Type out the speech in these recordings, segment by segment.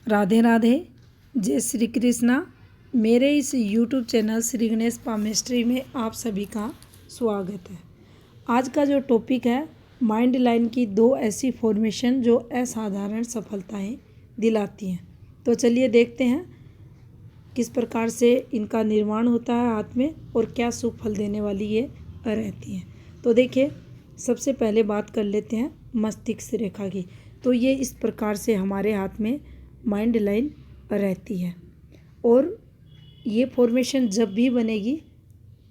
राधे राधे, जय श्री कृष्णा। मेरे इस YouTube channel Shri Ganesh palmistry में आप सभी का स्वागत है। आज का जो टॉपिक है, माइंड लाइन की 2 ऐसी फॉर्मेशन जो असाधारण सफलताएं दिलाती हैं। तो चलिए देखते हैं किस प्रकार से इनका निर्माण होता है हाथ में और क्या सुख फल देने वाली ये रहती हैं। तो देखिए, सबसे पहले बात कर लेते हैं मस्तिष्क रेखा की। तो ये इस प्रकार से हमारे हाथ में माइंड लाइन रहती है और ये फॉर्मेशन जब भी बनेगी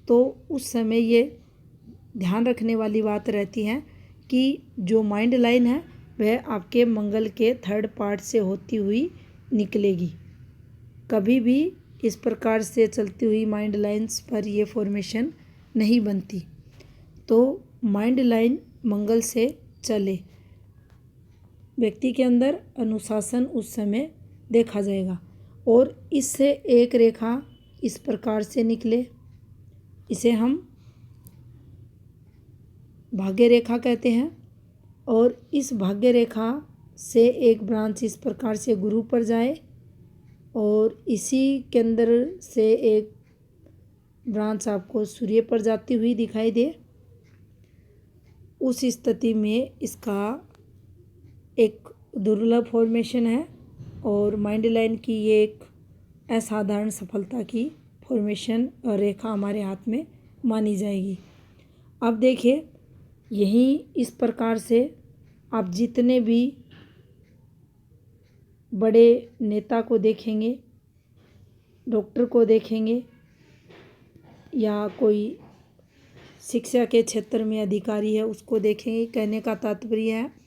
तो उस समय ये ध्यान रखने वाली बात रहती है कि जो माइंड लाइन है वह आपके मंगल के 3rd पार्ट से होती हुई निकलेगी। कभी भी इस प्रकार से चलती हुई माइंड लाइन्स पर ये फॉर्मेशन नहीं बनती। तो माइंड लाइन मंगल से चले, व्यक्ति के अंदर अनुशासन उस समय देखा जाएगा और इससे एक रेखा इस प्रकार से निकले, इसे हम भाग्य रेखा कहते हैं। और इस भाग्य रेखा से एक ब्रांच इस प्रकार से गुरु पर जाए और इसी के अंदर से एक ब्रांच आपको सूर्य पर जाती हुई दिखाई दे। उस स्थिति में इसका एक दुर्लभ फॉर्मेशन है और माइंड लाइन की ये एक असाधारण सफलता की फॉर्मेशन रेखा हमारे हाथ में मानी जाएगी। अब देखिए, यही इस प्रकार से आप जितने भी बड़े नेता को देखेंगे, डॉक्टर को देखेंगे या कोई शिक्षा के क्षेत्र में अधिकारी है उसको देखेंगे। कहने का तात्पर्य है,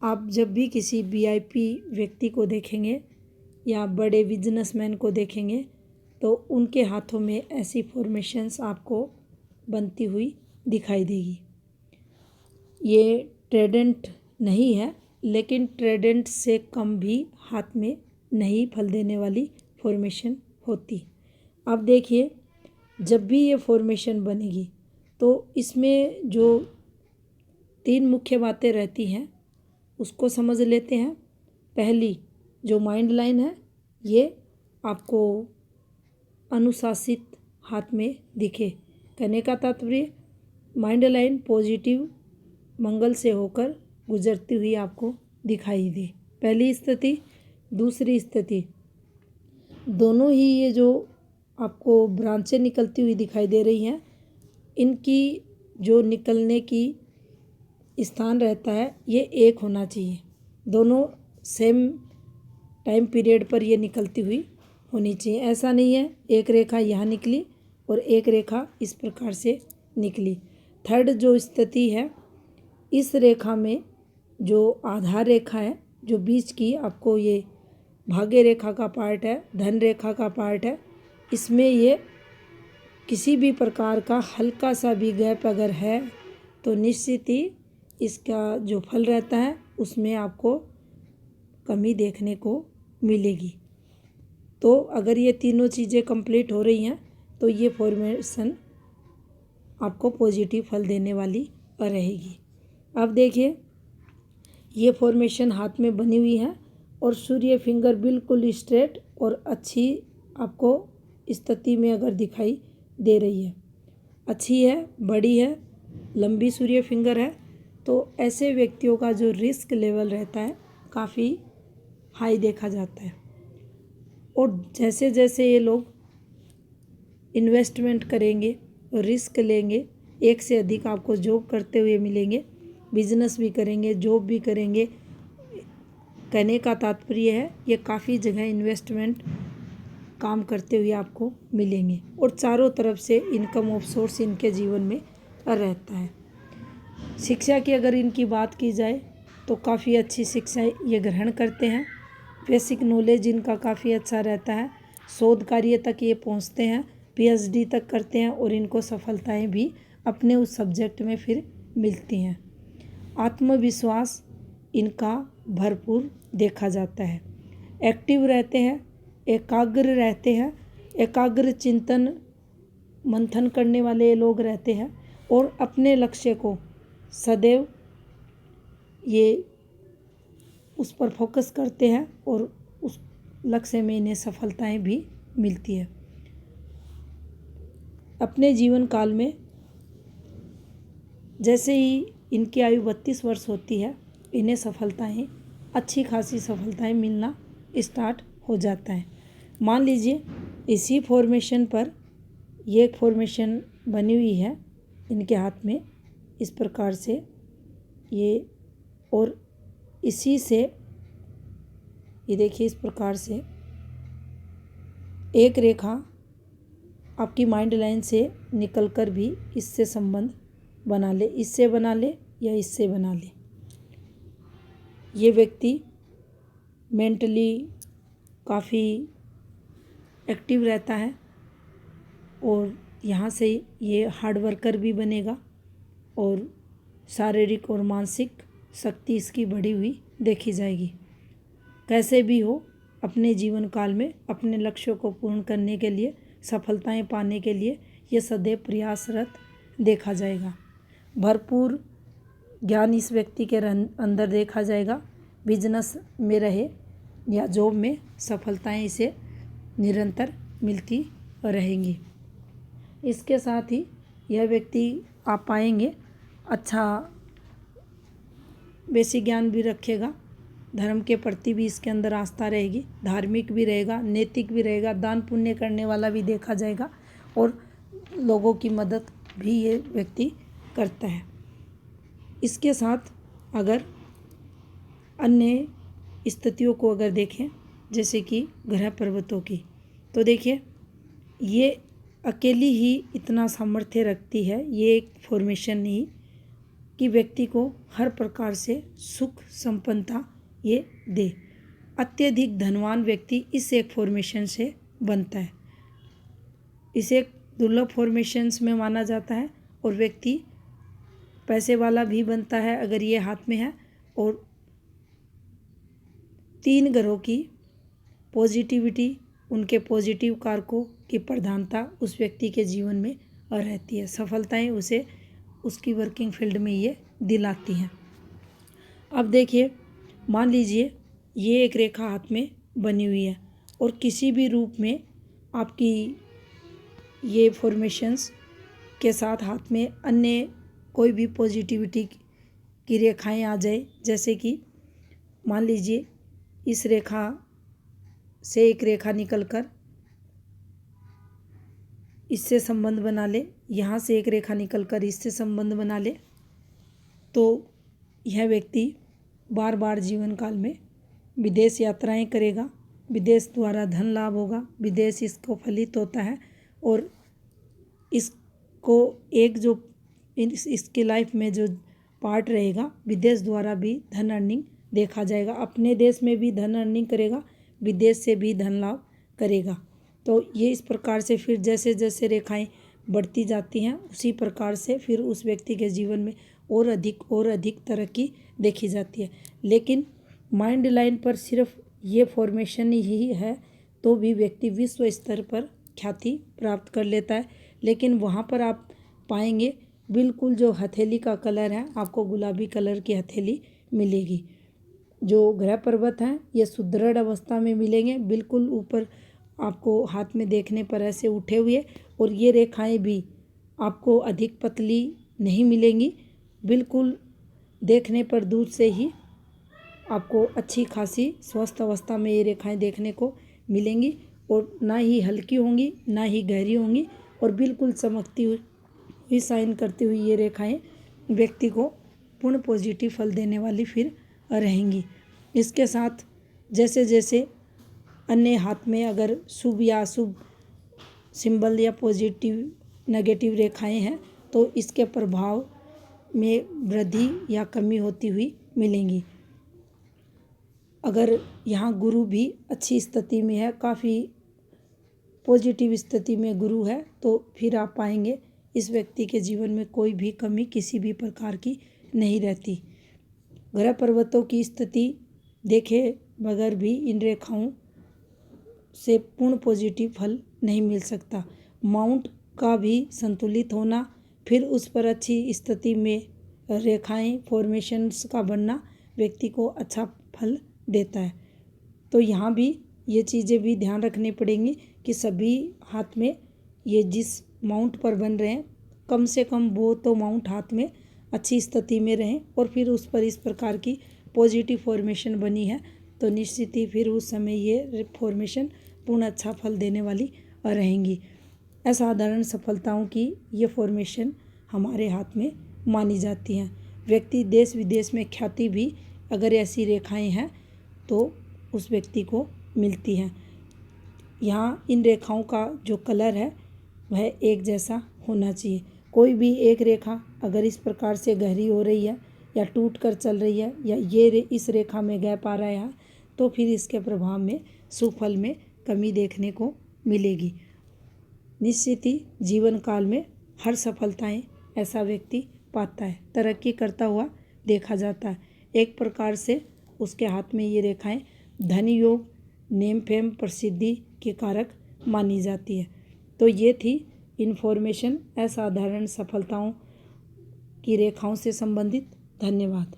आप जब भी किसी VIP व्यक्ति को देखेंगे या बड़े बिजनेसमैन को देखेंगे तो उनके हाथों में ऐसी फॉर्मेशंस आपको बनती हुई दिखाई देगी। ये ट्रेडेंट नहीं है, लेकिन ट्रेडेंट से कम भी हाथ में नहीं फल देने वाली फॉर्मेशन होती। अब देखिए, जब भी ये फॉर्मेशन बनेगी तो इसमें जो 3 मुख्य बातें रहती हैं उसको समझ लेते हैं। पहली, जो माइंड लाइन है ये आपको अनुशासित हाथ में दिखे। कहने का तात्पर्य, माइंड लाइन पॉजिटिव मंगल से होकर गुजरती हुई आपको दिखाई दे। पहली स्थिति। दूसरी स्थिति, दोनों ही ये जो आपको ब्रांचें निकलती हुई दिखाई दे रही हैं, इनकी जो निकलने की स्थान रहता है ये एक होना चाहिए। दोनों सेम टाइम पीरियड पर ये निकलती हुई होनी चाहिए। ऐसा नहीं है एक रेखा यहाँ निकली और एक रेखा इस प्रकार से निकली। 3rd जो स्थिति है, इस रेखा में जो आधार रेखा है, जो बीच की आपको ये भाग्य रेखा का पार्ट है, धन रेखा का पार्ट है, इसमें ये किसी भी प्रकार का हल्का सा भी गैप अगर है तो निश्चित ही इसका जो फल रहता है उसमें आपको कमी देखने को मिलेगी। तो अगर ये तीनों चीज़ें कंप्लीट हो रही हैं तो ये फॉर्मेशन आपको पॉजिटिव फल देने वाली रहेगी। अब देखिए, ये फॉर्मेशन हाथ में बनी हुई है और सूर्य फिंगर बिल्कुल स्ट्रेट और अच्छी आपको स्थिति में अगर दिखाई दे रही है, अच्छी है, बड़ी है, लंबी सूर्य फिंगर है, तो ऐसे व्यक्तियों का जो रिस्क लेवल रहता है काफ़ी हाई देखा जाता है। और जैसे जैसे ये लोग इन्वेस्टमेंट करेंगे, रिस्क लेंगे, एक से अधिक आपको जॉब करते हुए मिलेंगे, बिजनेस भी करेंगे, जॉब भी करेंगे। कहने का तात्पर्य है ये काफ़ी जगह इन्वेस्टमेंट काम करते हुए आपको मिलेंगे और चारों तरफ से इनकम ऑफ सोर्स इनके जीवन में रहता है। शिक्षा की अगर इनकी बात की जाए तो काफ़ी अच्छी शिक्षा ये ग्रहण करते हैं। बेसिक नॉलेज इनका काफ़ी अच्छा रहता है। शोध कार्य तक ये पहुंचते हैं, PhD तक करते हैं और इनको सफलताएं भी अपने उस सब्जेक्ट में फिर मिलती हैं। आत्मविश्वास इनका भरपूर देखा जाता है। एक्टिव रहते हैं, एकाग्र रहते हैं, एकाग्र चिंतन मंथन करने वाले लोग रहते हैं और अपने लक्ष्य को सदैव ये उस पर फोकस करते हैं और उस लक्ष्य में इन्हें सफलताएं भी मिलती है। अपने जीवन काल में जैसे ही इनकी आयु 32 वर्ष होती है, इन्हें सफलताएं, अच्छी खासी सफलताएं मिलना स्टार्ट हो जाता है। मान लीजिए इसी फॉर्मेशन पर ये एक फॉर्मेशन बनी हुई है इनके हाथ में, इस प्रकार से ये, और इसी से ये देखिए इस प्रकार से एक रेखा आपकी माइंड लाइन से निकलकर भी इससे संबंध बना ले, इससे बना ले या इससे बना ले। ये व्यक्ति मेंटली काफ़ी एक्टिव रहता है और यहाँ से ये हार्ड वर्कर भी बनेगा और शारीरिक और मानसिक शक्ति इसकी बढ़ी हुई देखी जाएगी। कैसे भी हो, अपने जीवन काल में अपने लक्ष्यों को पूर्ण करने के लिए, सफलताएं पाने के लिए ये सदैव प्रयासरत देखा जाएगा। भरपूर ज्ञान इस व्यक्ति के अंदर देखा जाएगा। बिजनेस में रहे या जॉब में सफलताएं इसे निरंतर मिलती रहेंगी। इसके साथ ही यह व्यक्ति आप पाएंगे अच्छा बेसिक ज्ञान भी रखेगा, धर्म के प्रति भी इसके अंदर आस्था रहेगी, धार्मिक भी रहेगा, नैतिक भी रहेगा, दान पुण्य करने वाला भी देखा जाएगा और लोगों की मदद भी ये व्यक्ति करता है। इसके साथ अगर अन्य स्थितियों को अगर देखें जैसे कि ग्रह पर्वतों की, तो देखिए ये अकेली ही इतना सामर्थ्य रखती है, ये एक फॉर्मेशन ही, कि व्यक्ति को हर प्रकार से सुख संपन्नता ये दे। अत्यधिक धनवान व्यक्ति इस एक फॉर्मेशन से बनता है। इसे एक दुर्लभ फॉर्मेशंस में माना जाता है और व्यक्ति पैसे वाला भी बनता है अगर ये हाथ में है। और 3 ग्रहों की पॉजिटिविटी, उनके पॉजिटिव कारकों की प्रधानता उस व्यक्ति के जीवन में रहती है। सफलताएं उसे उसकी वर्किंग फील्ड में ये दिलाती हैं। अब देखिए, मान लीजिए ये एक रेखा हाथ में बनी हुई है और किसी भी रूप में आपकी ये फॉर्मेशंस के साथ हाथ में अन्य कोई भी पॉजिटिविटी की रेखाएं आ जाए, जैसे कि मान लीजिए इस रेखा से एक रेखा निकलकर इससे संबंध बना ले, यहाँ से एक रेखा निकलकर इससे संबंध बना ले, तो यह व्यक्ति बार बार जीवन काल में विदेश यात्राएं करेगा, विदेश द्वारा धन लाभ होगा, विदेश इसको फलित होता है और इसको एक जो इसकी लाइफ में जो पार्ट रहेगा, विदेश द्वारा भी धन अर्निंग देखा जाएगा। अपने देश में भी धन अर्निंग करेगा, विदेश से भी धन लाभ करेगा। तो ये इस प्रकार से फिर जैसे जैसे रेखाएं बढ़ती जाती हैं उसी प्रकार से फिर उस व्यक्ति के जीवन में और अधिक तरक्की देखी जाती है। लेकिन माइंड लाइन पर सिर्फ ये फॉर्मेशन ही है तो भी व्यक्ति विश्व स्तर पर ख्याति प्राप्त कर लेता है। लेकिन वहाँ पर आप पाएंगे बिल्कुल जो हथेली का कलर है, आपको गुलाबी कलर की हथेली मिलेगी। जो ग्रह पर्वत हैं ये सुदृढ़ अवस्था में मिलेंगे, बिल्कुल ऊपर आपको हाथ में देखने पर ऐसे उठे हुए, और ये रेखाएं भी आपको अधिक पतली नहीं मिलेंगी, बिल्कुल देखने पर दूर से ही आपको अच्छी खासी स्वस्थ अवस्था में ये रेखाएं देखने को मिलेंगी और ना ही हल्की होंगी ना ही गहरी होंगी और बिल्कुल चमकती हुई शाइन करती हुई ये रेखाएं व्यक्ति को पूर्ण पॉजिटिव फल देने वाली फिर रहेंगी। इसके साथ जैसे जैसे अन्य हाथ में अगर शुभ या अशुभ सिंबल या पॉजिटिव नेगेटिव रेखाएं हैं तो इसके प्रभाव में वृद्धि या कमी होती हुई मिलेंगी। अगर यहाँ गुरु भी अच्छी स्थिति में है, काफ़ी पॉजिटिव स्थिति में गुरु है, तो फिर आप पाएंगे इस व्यक्ति के जीवन में कोई भी कमी किसी भी प्रकार की नहीं रहती। ग्रह पर्वतों की स्थिति देखे बगैर भी इन रेखाओं से पूर्ण पॉजिटिव फल नहीं मिल सकता। माउंट का भी संतुलित होना, फिर उस पर अच्छी स्थिति में रेखाएं फॉर्मेशंस का बनना व्यक्ति को अच्छा फल देता है। तो यहाँ भी ये चीज़ें भी ध्यान रखनी पड़ेंगी कि सभी हाथ में ये जिस माउंट पर बन रहे हैं कम से कम वो तो माउंट हाथ में अच्छी स्थिति में रहें और फिर उस पर इस प्रकार की पॉजिटिव फॉर्मेशन बनी है तो निश्चित ही फिर उस समय ये फॉर्मेशन पूर्ण अच्छा फल देने वाली रहेंगी। असाधारण सफलताओं की ये फॉर्मेशन हमारे हाथ में मानी जाती हैं। व्यक्ति देश विदेश में ख्याति भी अगर ऐसी रेखाएं हैं तो उस व्यक्ति को मिलती हैं। यहाँ इन रेखाओं का जो कलर है वह एक जैसा होना चाहिए। कोई भी एक रेखा अगर इस प्रकार से गहरी हो रही है या टूट कर चल रही है या इस रेखा में गैप आ रहा है तो फिर इसके प्रभाव में सुफल में कमी देखने को मिलेगी। निश्चित ही जीवन काल में हर सफलताएं ऐसा व्यक्ति पाता है, तरक्की करता हुआ देखा जाता है। एक प्रकार से उसके हाथ में ये रेखाएं धन योग, नेम फेम, प्रसिद्धि के कारक मानी जाती है। तो ये थी इन्फॉर्मेशन असाधारण सफलताओं की रेखाओं से संबंधित। धन्यवाद।